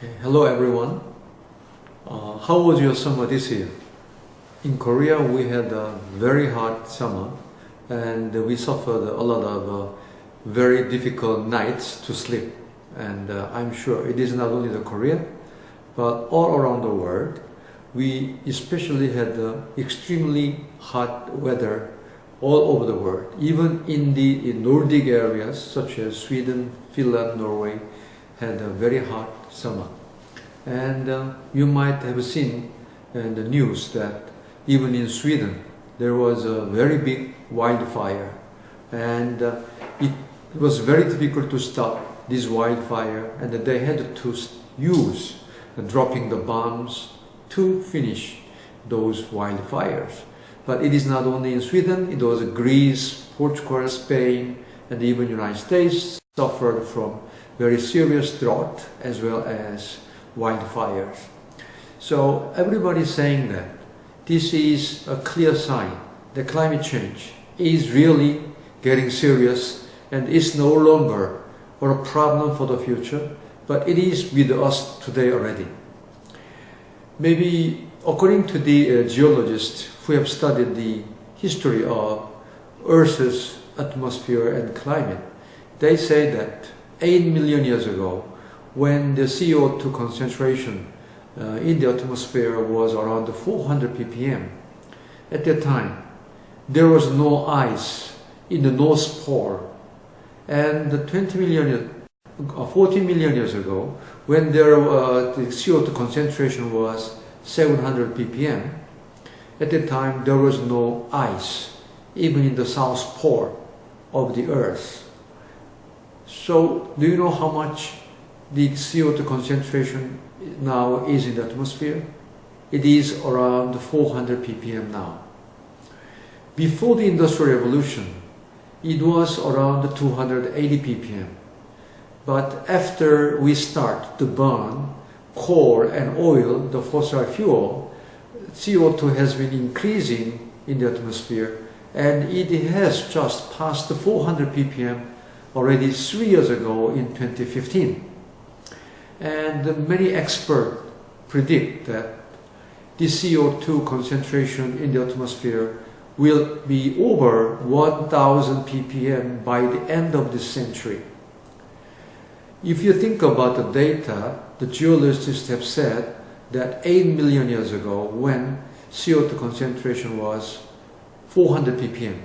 Okay. Hello everyone. How was your summer this year? In Korea we had a very hot summer and we suffered a lot of very difficult nights to sleep, and I'm sure it is not only the Korea but all around the world. We especially had extremely hot weather all over the world, even in the Nordic areas such as Sweden, Finland, Norway had a very hot summer. And you might have seen in the news that even in Sweden there was a very big wildfire, and it was very difficult to stop this wildfire, and they had to use dropping the bombs to finish those wildfires. But it is not only in Sweden, it was Greece, Portugal, Spain, and even United States suffered from very serious drought as well as wildfires. So everybody is saying that this is a clear sign that climate change is really getting serious and is no longer a problem for the future, but it is with us today already. Maybe according to the geologists who have studied the history of Earth's atmosphere and climate, they say that 8 million years ago, when the CO2 concentration in the atmosphere was around 400 ppm, at that time there was no ice in the North Pole. And 14 million years ago, when the CO2 concentration was 700 ppm, at that time there was no ice even in the South Pole of the Earth. So do you know how much the CO2 concentration now is in the atmosphere? It is around 400 ppm now. Before the Industrial Revolution, it was around 280 ppm. But after we start to burn coal and oil, the fossil fuel, CO2 has been increasing in the atmosphere, and it has just passed the 400 ppm already 3 years ago in 2015. And many experts predict that the CO2 concentration in the atmosphere will be over 1000 ppm by the end of this century. If you think about the data, the geologists have said that 8 million years ago, when CO2 concentration was 400 ppm,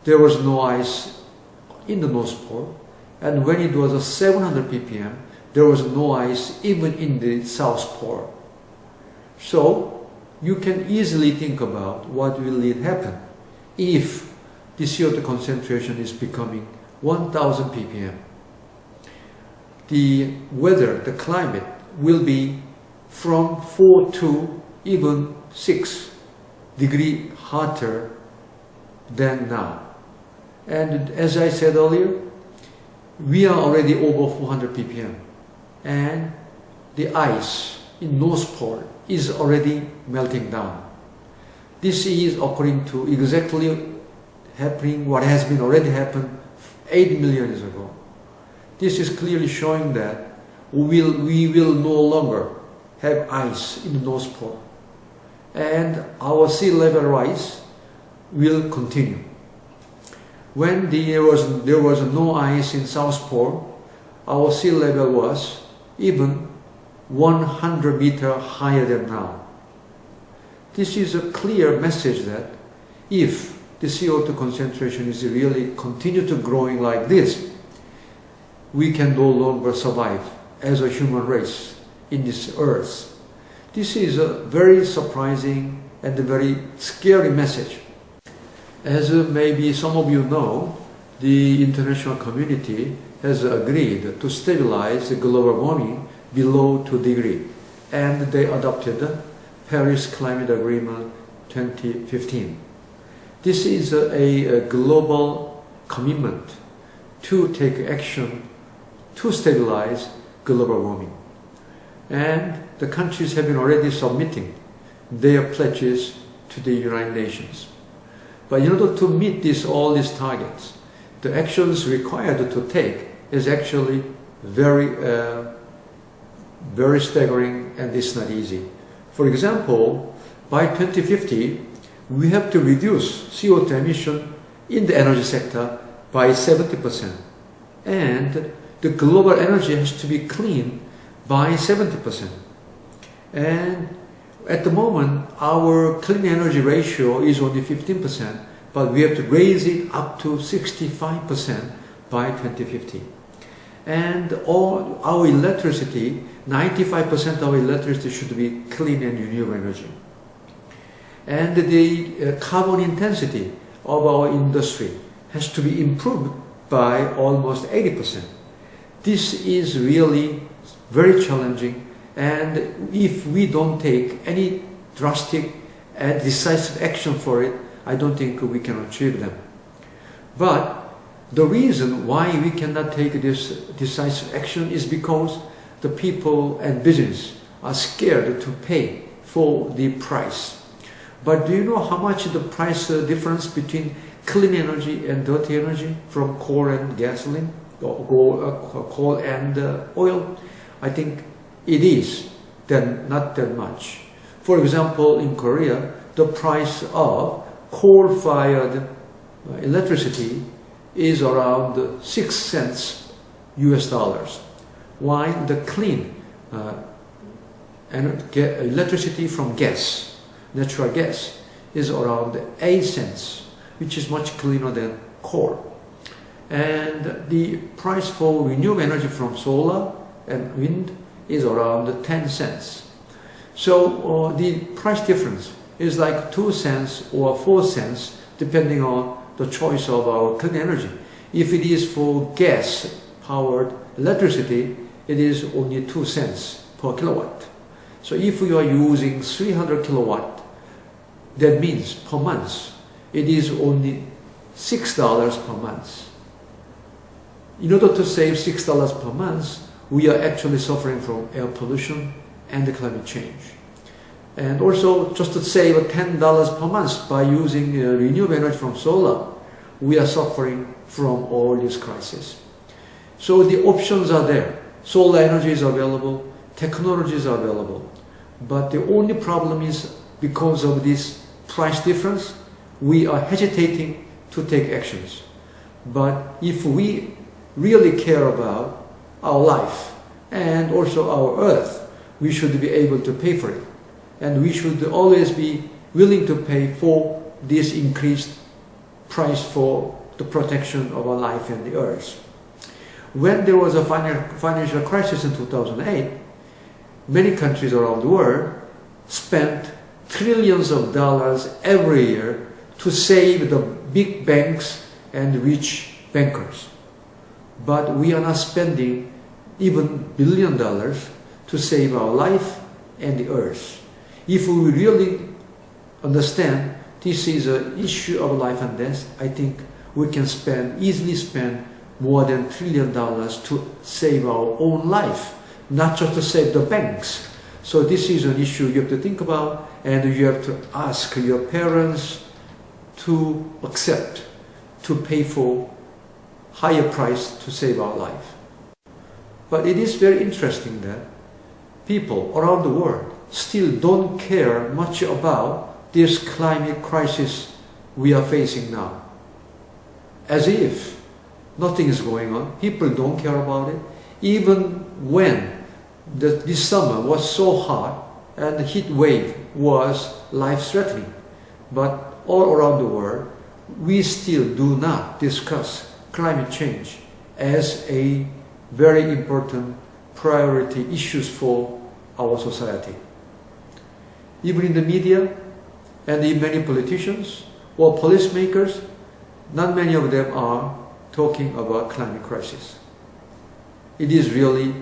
there was no ice in the North Pole, and when it was 700 ppm, there was no ice even in the South Pole. So you can easily think about what will it happen if the CO2 concentration is becoming 1000 ppm. The weather, the climate will be from 4 to even 6 degrees hotter than now. And as I said earlier, we are already over 400 ppm, and the ice in North Pole is already melting down. This is according to exactly happening what has been already happened 8 million years ago. This is clearly showing that we will no longer have ice in the North Pole, and our sea level rise will continue. When there was no ice in South Pole, our sea level was even 100 meters higher than now. This is a clear message that if the CO2 concentration is really continue to growing like this, we can no longer survive as a human race in this earth. This is a very surprising and a very scary message. As maybe some of you know, the international community has agreed to stabilize the global warming below 2 degrees, and they adopted the Paris Climate Agreement 2015. This is a global commitment to take action to stabilize global warming. And the countries have been already submitting their pledges to the United Nations. But in order to meet all these targets, the actions required to take is actually very very staggering, and it's not easy. For example, by 2050, we have to reduce CO2 emission in the energy sector by 70%. And the global energy has to be clean by 70%. And at the moment, our clean energy ratio is only 15%, but we have to raise it up to 65% by 2050. And all our electricity, 95% of our electricity should be clean and renewable energy. And the carbon intensity of our industry has to be improved by almost 80%. This is really very challenging, and if we don't take any drastic and decisive action for it, I don't think we can achieve them. But the reason why we cannot take this decisive action is because the people and business are scared to pay for the price. But do you know how much the price difference between clean energy and dirty energy from coal and gasoline, or coal and oil? I think it is not that much. For example, in Korea, the price of coal-fired electricity is around 6 cents US dollars, while the clean electricity from gas, natural gas, is around 8 cents, which is much cleaner than coal. And the price for renewable energy from solar and wind is around 10 cents. So the price difference is like 2 cents or 4 cents depending on the choice of our clean energy. If it is for gas-powered electricity, it is only 2 cents per kilowatt. So if you are using 300 kilowatt, that means per month, it is only $6 per month. In order to save $6 per month, we are actually suffering from air pollution and climate change. And also, just to save $10 per month by using renewable energy from solar, we are suffering from all these crises. So the options are there. Solar energy is available, technologies are available. But the only problem is, because of this price difference, we are hesitating to take actions. But if we really care about our life and also our earth, we should be able to pay for it. And we should always be willing to pay for this increased price for the protection of our life and the earth. When there was a financial crisis in 2008, many countries around the world spent trillions of dollars every year to save the big banks and rich bankers. But we are not spending even $1 billion to save our life and the earth. If we really understand this is an issue of life and death, I think we can easily spend more than $1 trillion to save our own life, not just to save the banks. So this is an issue you have to think about, and you have to ask your parents to accept, to pay for higher price to save our life. But it is very interesting that people around the world still don't care much about this climate crisis we are facing now. As if nothing is going on, people don't care about it. Even when this summer was so hot and the heat wave was life-threatening, but all around the world, we still do not discuss climate change as a very important priority issues for our society. Even in the media and in many politicians or policymakers, not many of them are talking about climate crisis. It is really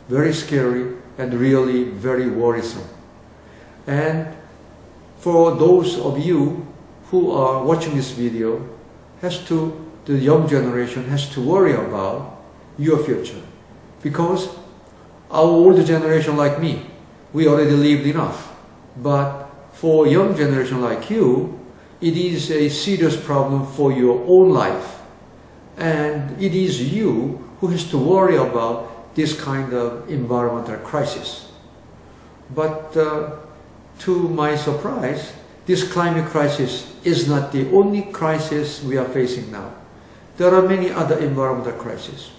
very scary and really very worrisome. And for those of you who are watching this video, the young generation has to worry about your future. Because our older generation like me, we already lived enough. But for young generation like you, it is a serious problem for your own life. And it is you who has to worry about this kind of environmental crisis. But to my surprise, this climate crisis is not the only crisis we are facing now. There are many other environmental crises.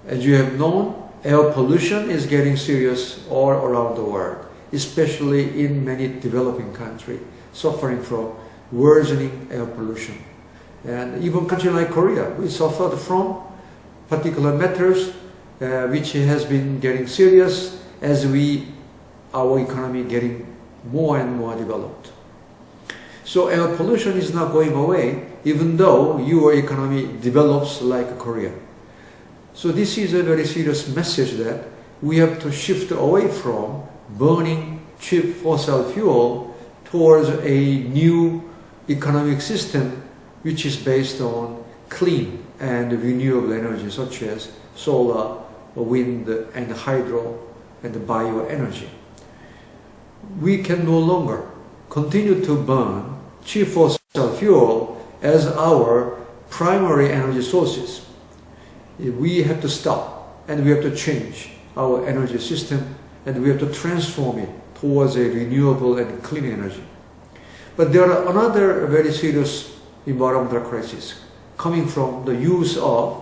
As you have known, air pollution is getting serious all around the world, especially in many developing countries suffering from worsening air pollution. And even countries like Korea, we suffered from particular matters which has been getting serious as our economy getting more and more developed. So air pollution is not going away even though your economy develops like Korea. So this is a very serious message that we have to shift away from burning cheap fossil fuel towards a new economic system which is based on clean and renewable energy such as solar, wind and hydro and bioenergy. We can no longer continue to burn cheap fossil fuel as our primary energy sources. We have to stop and we have to change our energy system and we have to transform it towards a renewable and clean energy. But there are another very serious environmental crisis coming from the use of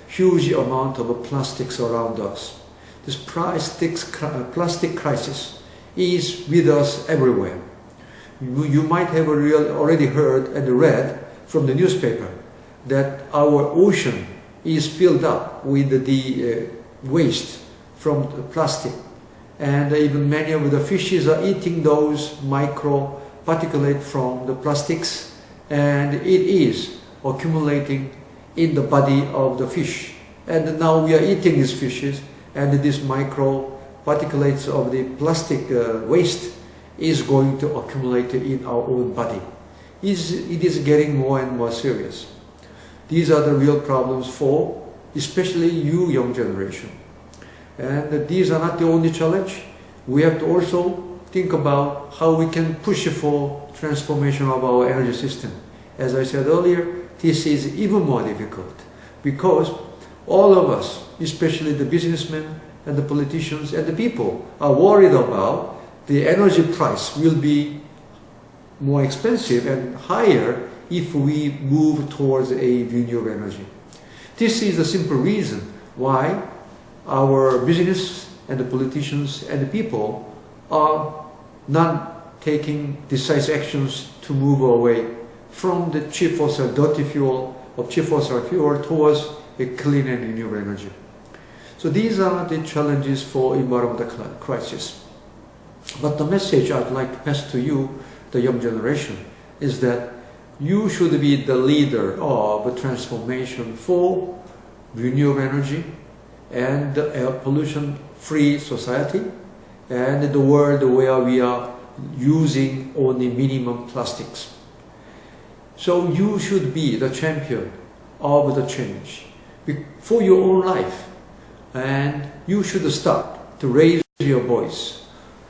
huge amount of plastics around us. This plastic crisis is with us everywhere. You might have already heard and read from the newspaper that our ocean is filled up with the waste from the plastic, and even many of the fishes are eating those micro particulate from the plastics, and it is accumulating in the body of the fish. And now we are eating these fishes, and these micro particulates of the plastic waste is going to accumulate in our own body. It is getting more and more serious. These are the real problems for especially you young generation. And these are not the only challenge. We have to also think about how we can push for transformation of our energy system. As I said earlier, this is even more difficult because all of us, especially the businessmen and the politicians and the people, are worried about the energy price will be more expensive and higher if we move towards a renewable energy. This is the simple reason why our business and the politicians and the people are not taking decisive actions to move away from the cheap fossil dirty fuel of cheap fossil fuel towards a clean and renewable energy. So these are the challenges for environmental crisis. But the message I'd like to pass to you, the young generation, is that you should be the leader of a transformation for renewable energy and air pollution-free society and the world where we are using only minimum plastics. So you should be the champion of the change for your own life, and you should start to raise your voice.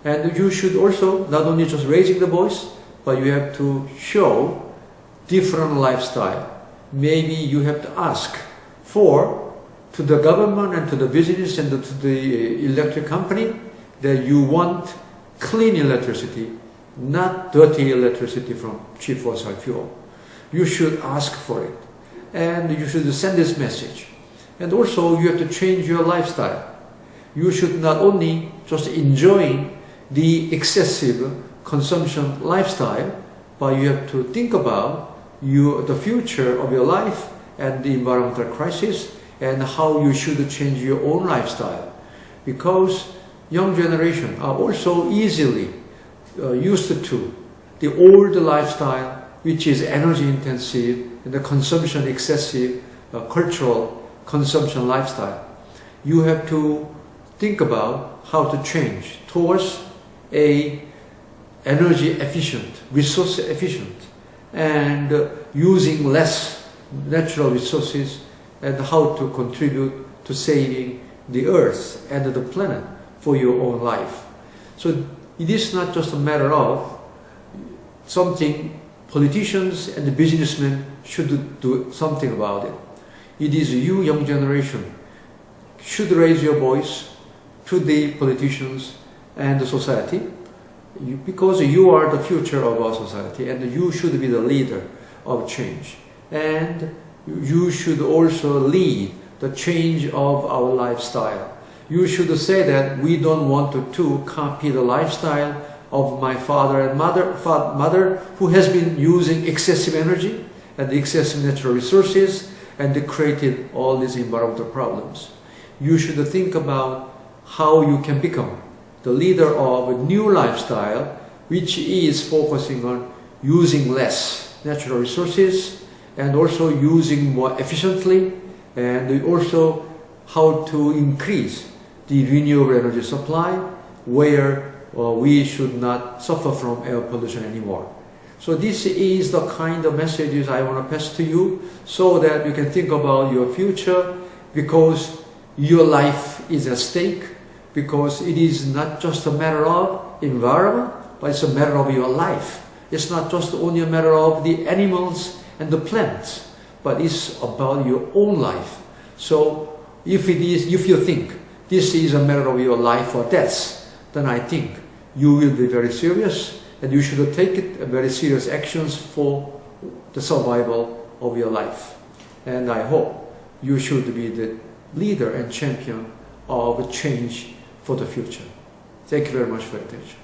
And you should also not only just raising the voice, but you have to show different lifestyle. Maybe you have to ask to the government and to the business and to the electric company that you want clean electricity, not dirty electricity from cheap fossil fuel. You should ask for it, and you should send this message. And also you have to change your lifestyle. You should not only just enjoying the excessive consumption lifestyle, but you have to think about the future of your life and the environmental crisis and how you should change your own lifestyle. Because young generation are also easily used to the old lifestyle, which is energy intensive and the consumption excessive, cultural consumption lifestyle. You have to think about how to change towards a energy efficient, resource efficient, and using less natural resources, and how to contribute to saving the earth and the planet for your own life. So it is not just a matter of something politicians and the businessmen should do something about it. It is you, young generation, should raise your voice to the politicians and the society, because you are the future of our society, and you should be the leader of change. And you should also lead the change of our lifestyle. You should say that we don't want to copy the lifestyle of my father and mother who has been using excessive energy and excessive natural resources and they created all these environmental problems. You should think about how you can become the leader of a new lifestyle which is focusing on using less natural resources and also using more efficiently, and also how to increase the renewable energy supply where we should not suffer from air pollution anymore. So this is the kind of messages I want to pass to you so that you can think about your future, because your life is at stake, because it is not just a matter of environment, but it's a matter of your life. It's not just only a matter of the animals and the plants, but it's about your own life. So if you think this is a matter of your life or death, then I think you will be very serious and you should take it very serious actions for the survival of your life. And I hope you should be the leader and champion of change for the future. Thank you very much for your attention.